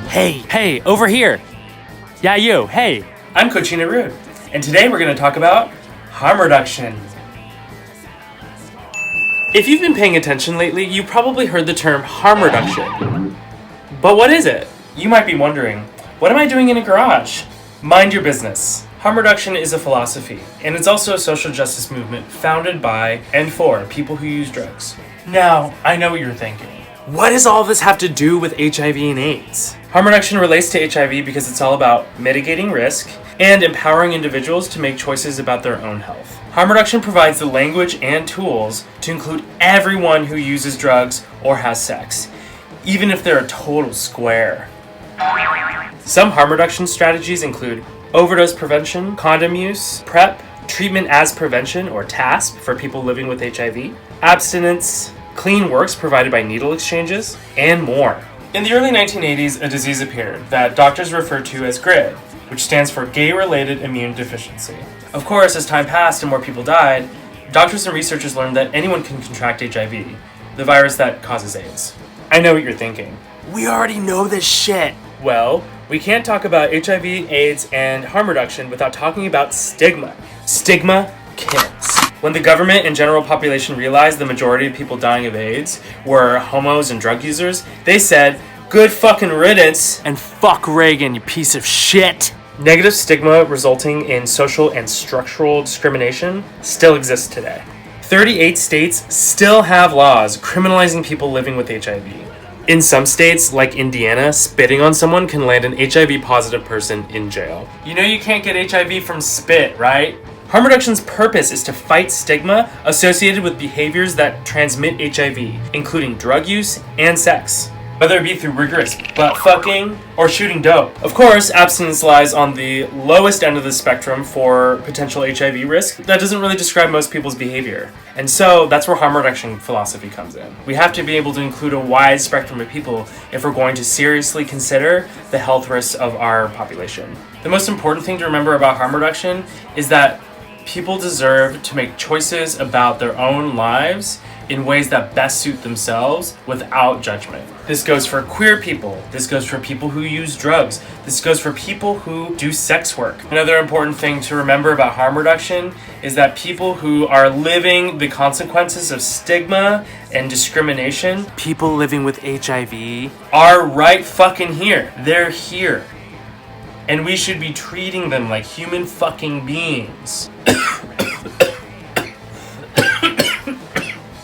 Hey, over here. Yeah, you, hey. I'm Kochina, and today we're going to talk about harm reduction. If you've been paying attention lately, you probably heard the term harm reduction. But what is it? You might be wondering, what am I doing in a garage? Mind your business. Harm reduction is a philosophy, and it's also a social justice movement founded by and for people who use drugs. Now, I know what you're thinking. What does all this have to do with HIV and AIDS? Harm reduction relates to HIV because it's all about mitigating risk and empowering individuals to make choices about their own health. Harm reduction provides the language and tools to include everyone who uses drugs or has sex, even if they're a total square. Some harm reduction strategies include overdose prevention, condom use, PrEP, treatment as prevention or TASP for people living with HIV, abstinence, clean works provided by needle exchanges, and more. In the early 1980s, a disease appeared that doctors referred to as GRID, which stands for Gay-Related Immune Deficiency. Of course, as time passed and more people died, doctors and researchers learned that anyone can contract HIV, the virus that causes AIDS. I know what you're thinking. We already know this shit. Well, we can't talk about HIV, AIDS, and harm reduction without talking about stigma. Stigma kills. When the government and general population realized the majority of people dying of AIDS were homos and drug users, they said, "Good fucking riddance," And fuck Reagan, you piece of shit. Negative stigma resulting in social and structural discrimination still exists today. 38 states still have laws criminalizing people living with HIV. In some states, like Indiana, spitting on someone can land an HIV-positive person in jail. You know you can't get HIV from spit, right? Harm reduction's purpose is to fight stigma associated with behaviors that transmit HIV, including drug use and sex, whether it be through rigorous butt fucking or shooting dope. Of course, abstinence lies on the lowest end of the spectrum for potential HIV risk. That doesn't really describe most people's behavior. And so that's where harm reduction philosophy comes in. We have to be able to include a wide spectrum of people if we're going to seriously consider the health risks of our population. The most important thing to remember about harm reduction is that people deserve to make choices about their own lives in ways that best suit themselves without judgment. This goes for queer people. This goes for people who use drugs. This goes for people who do sex work. Another important thing to remember about harm reduction is that people who are living the consequences of stigma and discrimination, People living with HIV. are right fucking here. They're here. And we should be treating them like human fucking beings.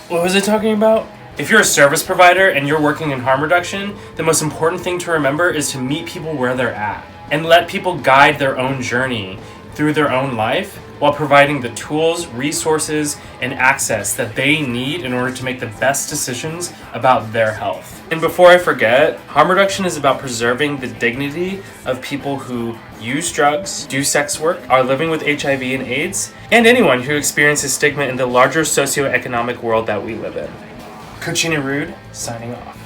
What was I talking about? If you're a service provider and you're working in harm reduction, the most important thing to remember is to meet people where they're at and let people guide their own journey through their own life while providing the tools, resources, and access that they need in order to make the best decisions about their health. And before I forget, harm reduction is about preserving the dignity of people who use drugs, do sex work, are living with HIV and AIDS, and anyone who experiences stigma in the larger socioeconomic world that we live in. Kochina, signing off.